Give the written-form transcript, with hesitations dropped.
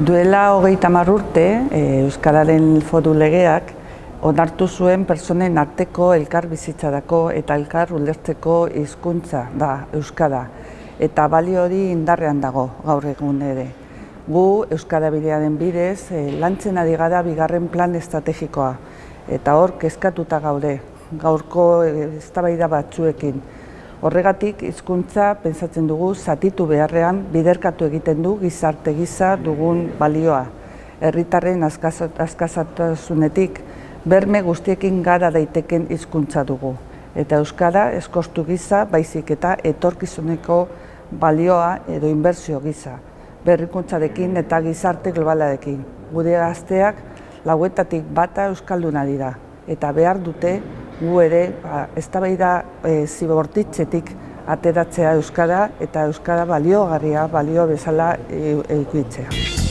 Duela 30 urte, Euskararen Foru Legeak onartu zuen pertsonen arteko elkar bizitzarako eta elkar ulertzeko hizkuntza da Euskara, eta balio hori indarrean dago gaur egun ere. Gu Euskara Bidearen bidez lantzen ari gara bigarren plan estrategikoa, eta hor kezkatuta gaude, gaurko eztabaida batzuekin. Horregatik, hizkuntza pentsatzen dugu zatitu beharrean biderkatu egiten du gizarte gisa dugun balioa. Herritarren askatasunetik berme guztiekin gara daiteken hizkuntza dugu. Eta euskara ez kostu gisa, baizik eta etorkizuneko balioa edo inbertsio gisa. Berrikuntzarekin eta gizarte globalarekin. Gure gazteak 4etatik 1 euskalduna dira. Eta behar dute gu ere eztabaida zibortitzetik ateratzea euskara eta euskara baliogarria balio bezala edukitzea.